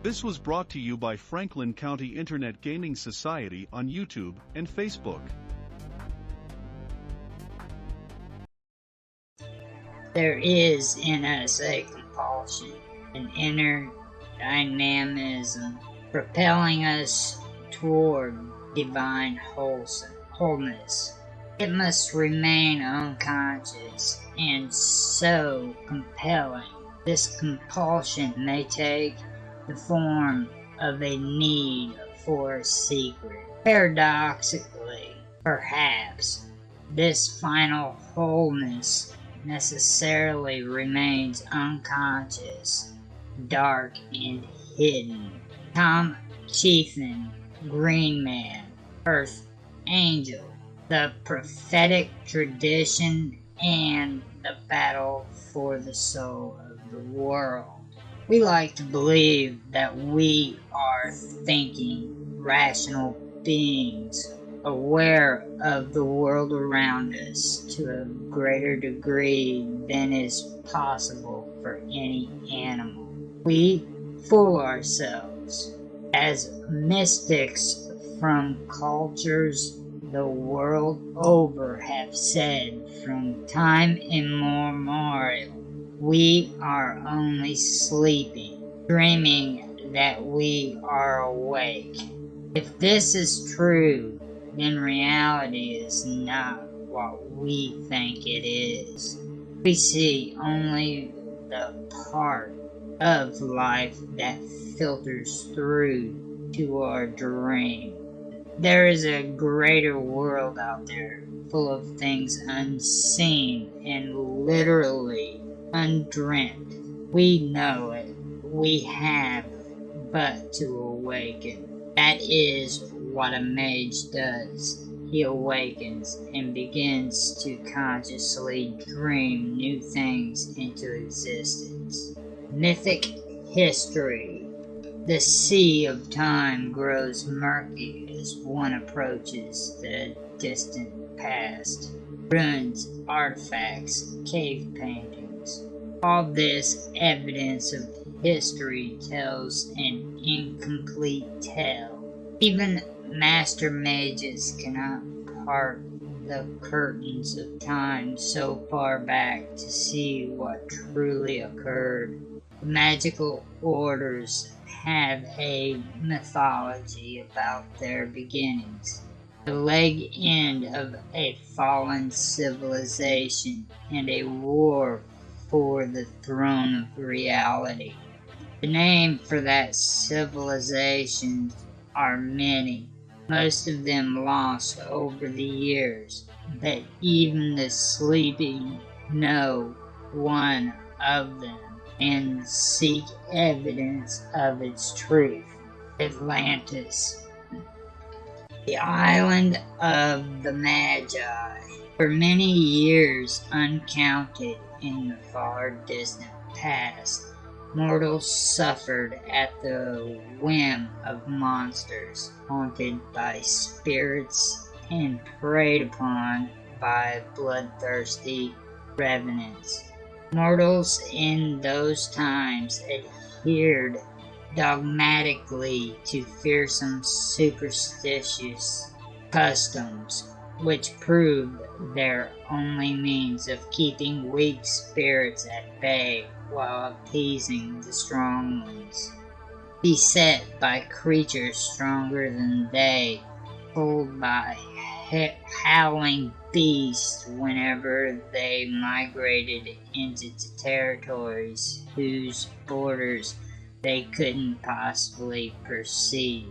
This was brought to you by Franklin County Internet Gaming Society on YouTube and Facebook. There is in us a compulsion, an inner dynamism, propelling us toward divine wholeness. It must remain unconscious and so compelling. This compulsion may take the form of a need for a secret. Paradoxically, perhaps, this final wholeness necessarily remains unconscious, dark and hidden. Tom Chiefin, Green Man, Earth Angel, the prophetic tradition, and the battle for the soul of the world. We like to believe that we are thinking, rational beings, aware of the world around us to a greater degree than is possible for any animal. We fool ourselves. As mystics from cultures the world over have said from time immemorial, we are only sleeping, dreaming that we are awake. If this is true, then reality is not what we think it is. We see only the part of life that filters through to our dream. There is a greater world out there, full of things unseen and literally undreamt. We know it. We have but to awaken. That is what a mage does. He awakens and begins to consciously dream new things into existence. Mythic history. The sea of time grows murky as one approaches the distant past. Ruins, artifacts, cave paintings. All this evidence of history tells an incomplete tale. Even master mages cannot part the curtains of time so far back to see what truly occurred. The magical orders have a mythology about their beginnings, the leg end of a fallen civilization, and a war for the throne of reality. The name for that civilization are many, most of them lost over the years, but even the sleeping know one of them and seek evidence of its truth. Atlantis, the island of the Magi. For many years uncounted in the far distant past, mortals suffered at the whim of monsters, haunted by spirits and preyed upon by bloodthirsty revenants. Mortals in those times adhered dogmatically to fearsome superstitious customs, which proved their only means of keeping weak spirits at bay while appeasing the strong ones. Beset by creatures stronger than they, pulled by howling beasts whenever they migrated into territories whose borders they couldn't possibly perceive.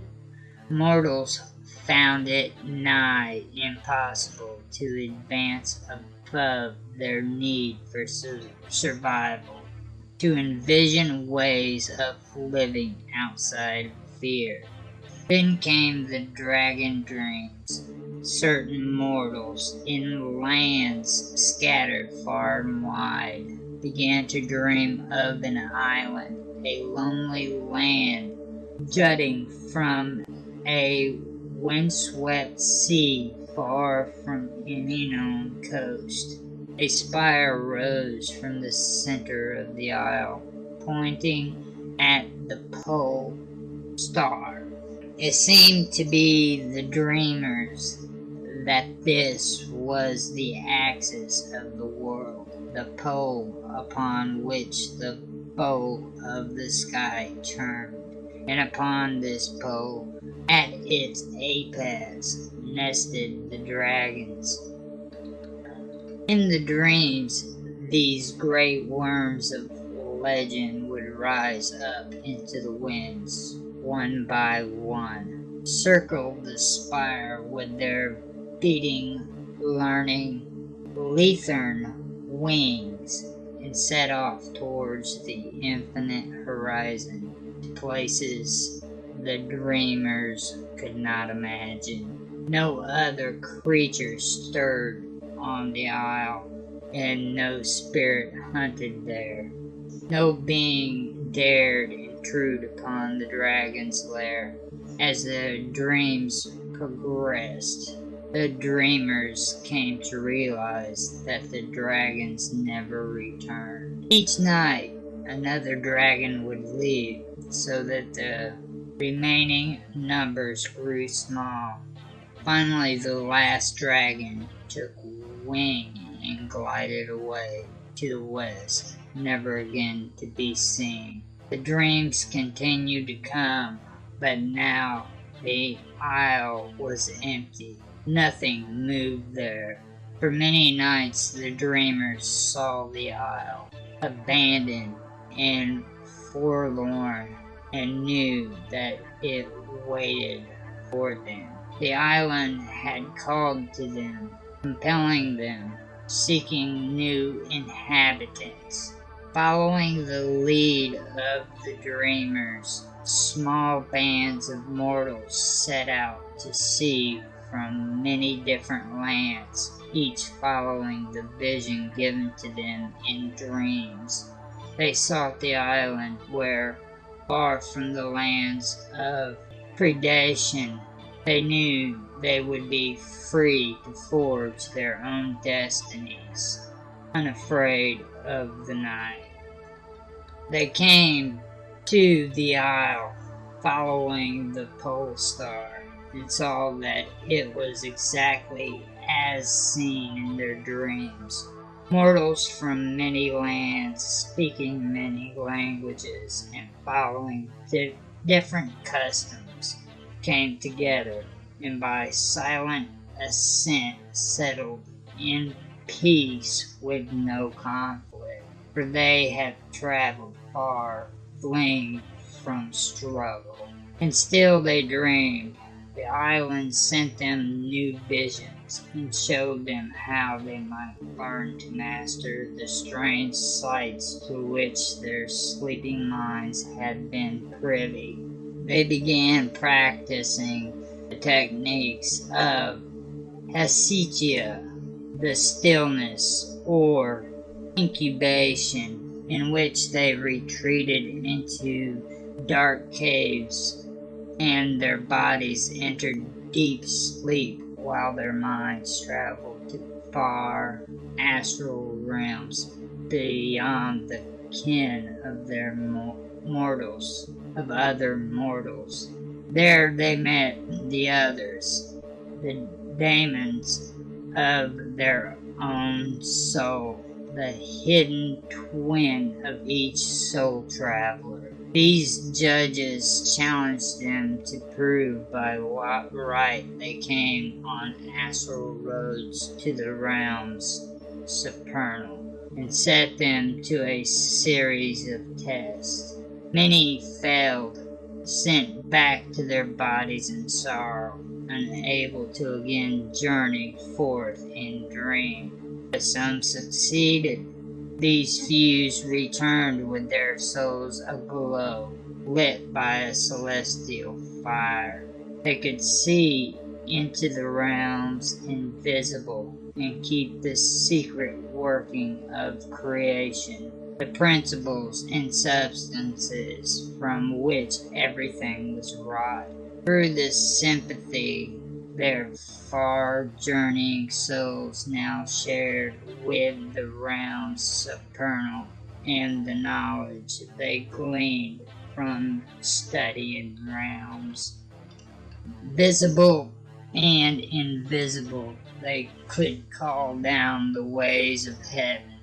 Mortals found it nigh impossible to advance above their need for survival, to envision ways of living outside fear. Then came the dragon dreams. Certain mortals in lands scattered far and wide began to dream of an island, a lonely land jutting from a windswept sea far from any known coast. A spire rose from the center of the isle, pointing at the pole star. It seemed to be the dreamers that this was the axis of the world, the pole upon which the bow of the sky turned, and upon this pole, at its apex, nested the dragons. In the dreams, these great worms of legend would rise up into the winds, one by one, circle the spire with their beating, learning, leathern wings, and set off towards the infinite horizon, to places the dreamers could not imagine. No other creature stirred on the isle, and no spirit hunted there. No being dared intrude upon the dragon's lair. As the dreams progressed, the dreamers came to realize that the dragons never returned. Each night, another dragon would leave, so that the remaining numbers grew small. Finally, the last dragon took wing and glided away to the west, never again to be seen. The dreams continued to come, but now the isle was empty. Nothing moved there. For many nights the dreamers saw the isle, abandoned and forlorn, and knew that it waited for them. The island had called to them, compelling them, seeking new inhabitants. Following the lead of the dreamers, small bands of mortals set out to sea from many different lands, each following the vision given to them in dreams. They sought the island where, far from the lands of predation, they knew they would be free to forge their own destinies, unafraid of the night. They came to the isle, following the pole star, and saw that it was exactly as seen in their dreams. Mortals from many lands, speaking many languages, and following different customs, came together, and by silent assent settled in peace with no conflict, for they had traveled far, fleeing from struggle. And still they dreamed. The island sent them new visions, and showed them how they might learn to master the strange sights to which their sleeping minds had been privy. They began practicing the techniques of hesychia, the stillness or incubation, in which they retreated into dark caves, and their bodies entered deep sleep while their minds traveled to far astral realms beyond the ken of their mortals, of other mortals. There they met the others, the daemons of their own soul, the hidden twin of each soul traveler. These judges challenged them to prove by what right they came on astral roads to the realms supernal, and set them to a series of tests. Many failed, sent back to their bodies in sorrow, unable to again journey forth in dream, but some succeeded. These few returned with their souls aglow, lit by a celestial fire. They could see into the realms invisible and keep the secret working of creation, the principles and substances from which everything was wrought. Through this sympathy, their far-journeying souls now shared with the realms supernal, and the knowledge they gleaned from studying realms. Visible and invisible, they could call down the ways of heaven,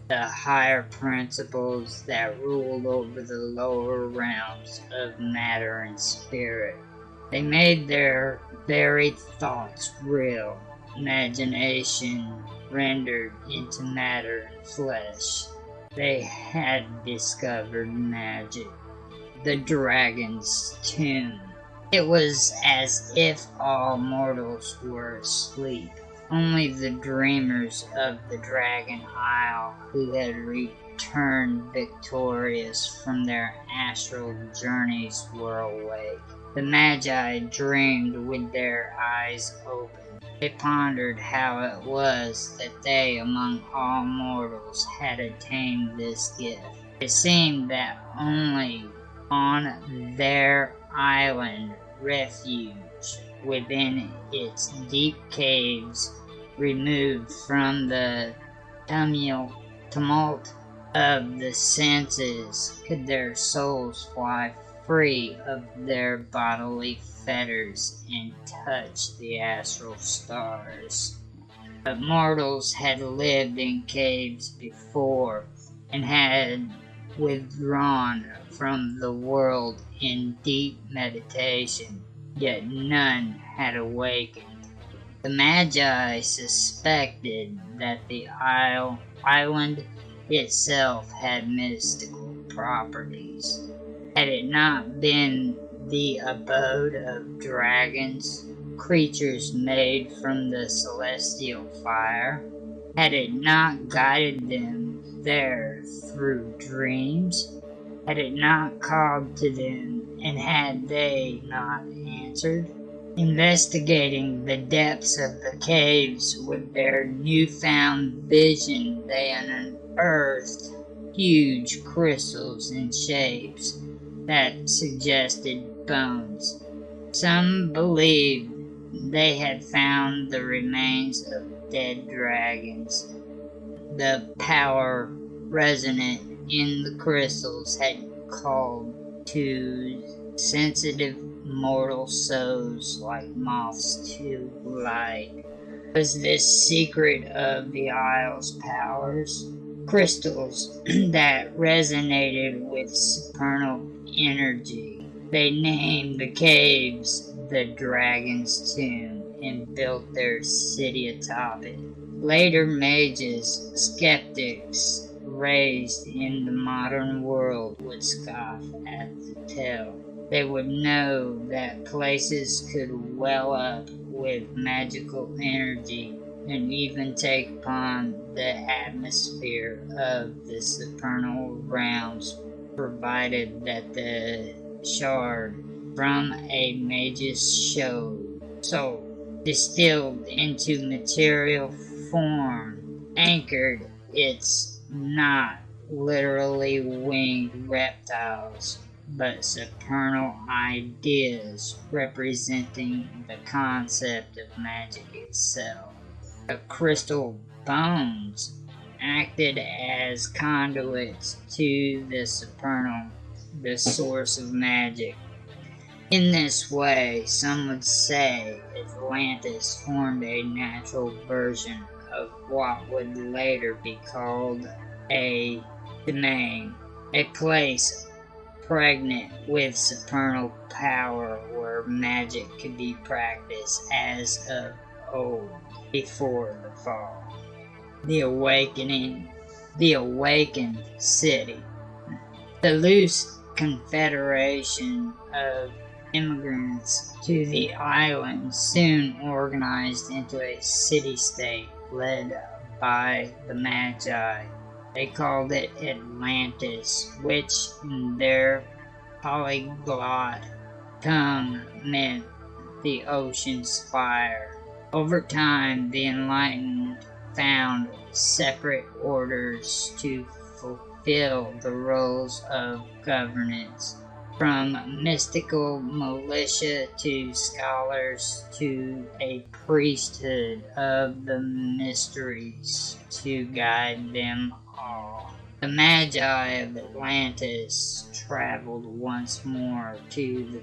the higher principles that ruled over the lower realms of matter and spirit. They made their very thoughts real, imagination rendered into matter and flesh. They had discovered magic, the dragon's tomb. It was as if all mortals were asleep. Only the dreamers of the Dragon Isle, who had returned victorious from their astral journeys, were awake. The Magi dreamed with their eyes open. They pondered how it was that they, among all mortals, had attained this gift. It seemed that only on their island refuge within its deep caves, removed from the tumult of the senses, could their souls fly free of their bodily fetters and touch the astral stars. But mortals had lived in caves before and had withdrawn from the world in deep meditation, yet none had awakened. The Magi suspected that the island itself had mystical properties. Had it not been the abode of dragons, creatures made from the celestial fire? Had it not guided them there through dreams? Had it not called to them, and had they not answered? Investigating the depths of the caves with their newfound vision, they unearthed huge crystals in shapes that suggested bones. Some believed they had found the remains of dead dragons. The power resonant in the crystals had called to sensitive mortal souls like moths to light. Was this secret of the Isle's powers? Crystals that resonated with supernal energy. They named the caves the Dragon's Tomb and built their city atop it. Later mages, skeptics raised in the modern world, would scoff at the tale. They would know that places could well up with magical energy and even take upon the atmosphere of the supernal realms, provided that the shard from a mage's soul, distilled into material form, anchored its not literally winged reptiles, but supernal ideas representing the concept of magic itself. The crystal bones acted as conduits to the supernal, the source of magic. In this way, some would say Atlantis formed a natural version of what would later be called a domain, a place pregnant with supernal power where magic could be practiced as of old before the fall. The awakened city. The loose confederation of immigrants to the island soon organized into a city-state led by the Magi. They called it Atlantis, which in their polyglot tongue meant the ocean's fire. Over time, the enlightened found separate orders to fulfill the roles of governance, from mystical militia to scholars to a priesthood of the mysteries to guide them all. The Magi of Atlantis traveled once more to the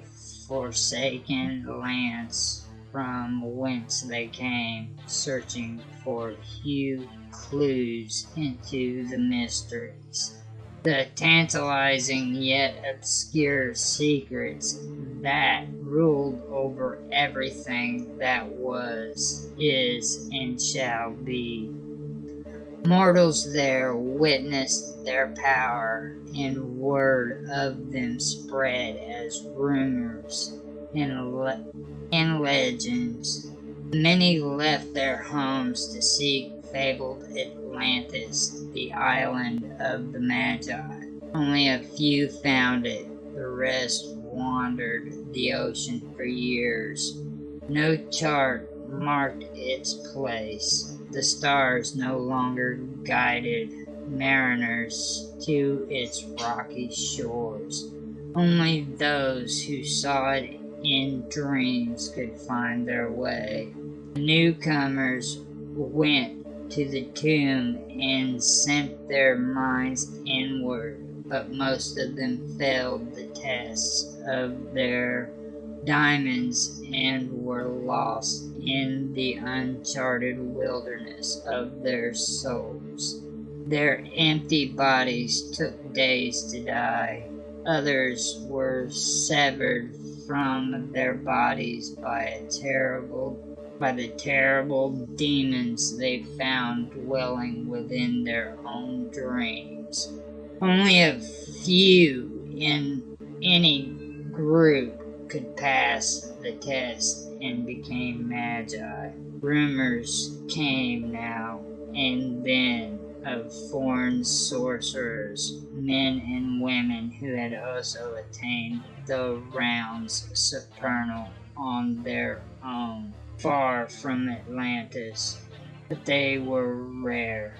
forsaken lands from whence they came, searching for few clues into the mysteries, the tantalizing yet obscure secrets that ruled over everything that was, is, and shall be. Mortals there witnessed their power, and word of them spread as rumors and legends. Many left their homes to seek fabled Atlantis, the island of the Magi. Only a few found it, the rest wandered the ocean for years. No chart marked its place. The stars no longer guided mariners to its rocky shores. Only those who saw it in dreams could find their way. The newcomers went to the tomb and sent their minds inward, but most of them failed the tests of their diamonds and were lost in the uncharted wilderness of their souls. Their empty bodies took days to die. Others were severed from their bodies by the terrible demons they found dwelling within their own dreams. Only a few in any group could pass the test and became Magi. Rumors came now and then of foreign sorcerers, men and women who had also attained the realms supernal on their own, far from Atlantis, but they were rare.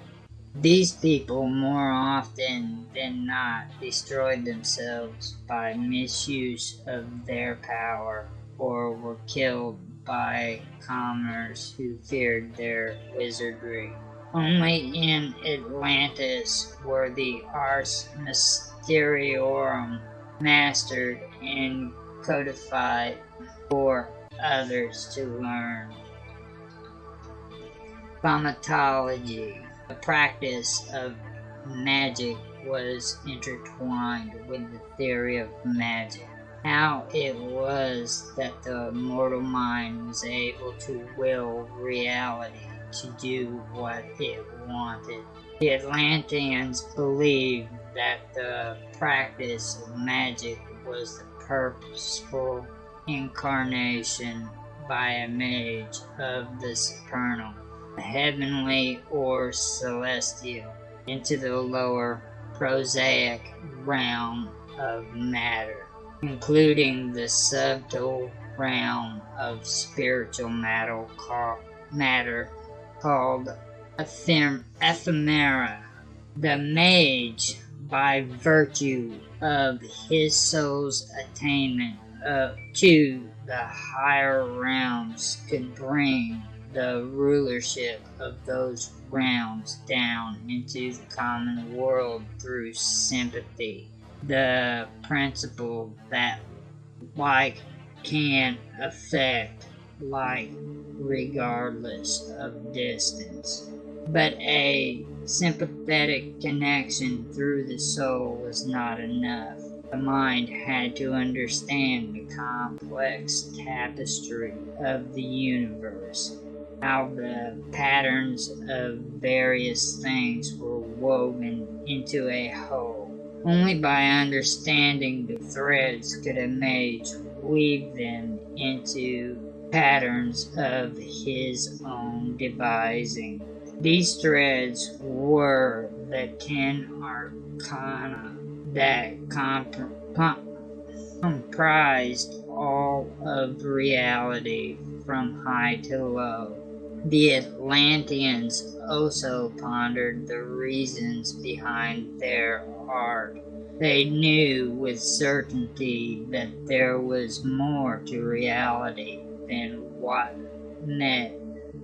These people more often than not destroyed themselves by misuse of their power, or were killed by commoners who feared their wizardry. Only in Atlantis were the Ars Mysteriorum mastered and codified for others to learn. Thaumatology. The practice of magic was intertwined with the theory of magic. How it was that the mortal mind was able to will reality to do what it wanted. The Atlanteans believed that the practice of magic was the purposeful incarnation by a mage of the supernal, the heavenly or celestial, into the lower prosaic realm of matter, including the subtle realm of spiritual matter called ephemera. The mage, by virtue of his soul's attainment to the higher realms, could bring the rulership of those realms down into the common world through sympathy, the principle that like can affect like regardless of distance. But a sympathetic connection through the soul was not enough. The mind had to understand the complex tapestry of the universe, how the patterns of various things were woven into a whole. Only by understanding the threads could a mage weave them into patterns of his own devising. These threads were the 10 arcana that comprised all of reality from high to low. The Atlanteans also pondered the reasons behind their art. They knew with certainty that there was more to reality than what met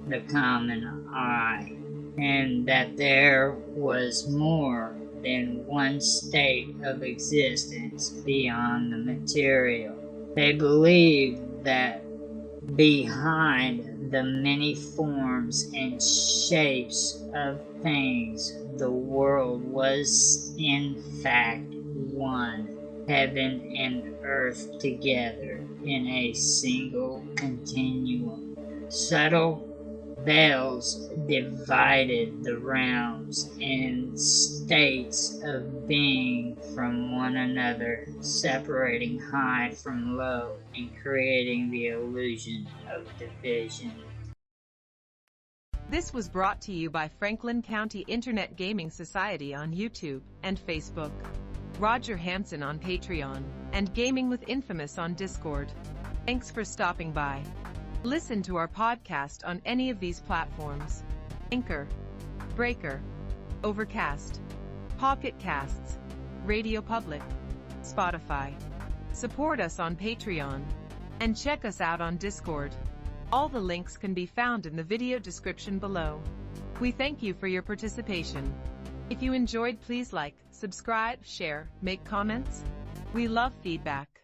the common eye, and that there was more than one state of existence beyond the material. They believed that behind the many forms and shapes of things, the world was in fact one, heaven and earth together in a single continuum. Subtle veils divided the realms and states of being from one another, separating high from low and creating the illusion of division. This was brought to you by Franklin County Internet Gaming Society on YouTube and Facebook, Roger Hanson on Patreon, and Gaming with Infamous on Discord. Thanks for stopping by. Listen to our podcast on any of these platforms: Anchor, Breaker, Overcast, Pocket Casts, RadioPublic, Spotify. Support us on Patreon, and check us out on Discord. All the links can be found in the video description below. We thank you for your participation. If you enjoyed, please like, subscribe, share, make comments. We love feedback.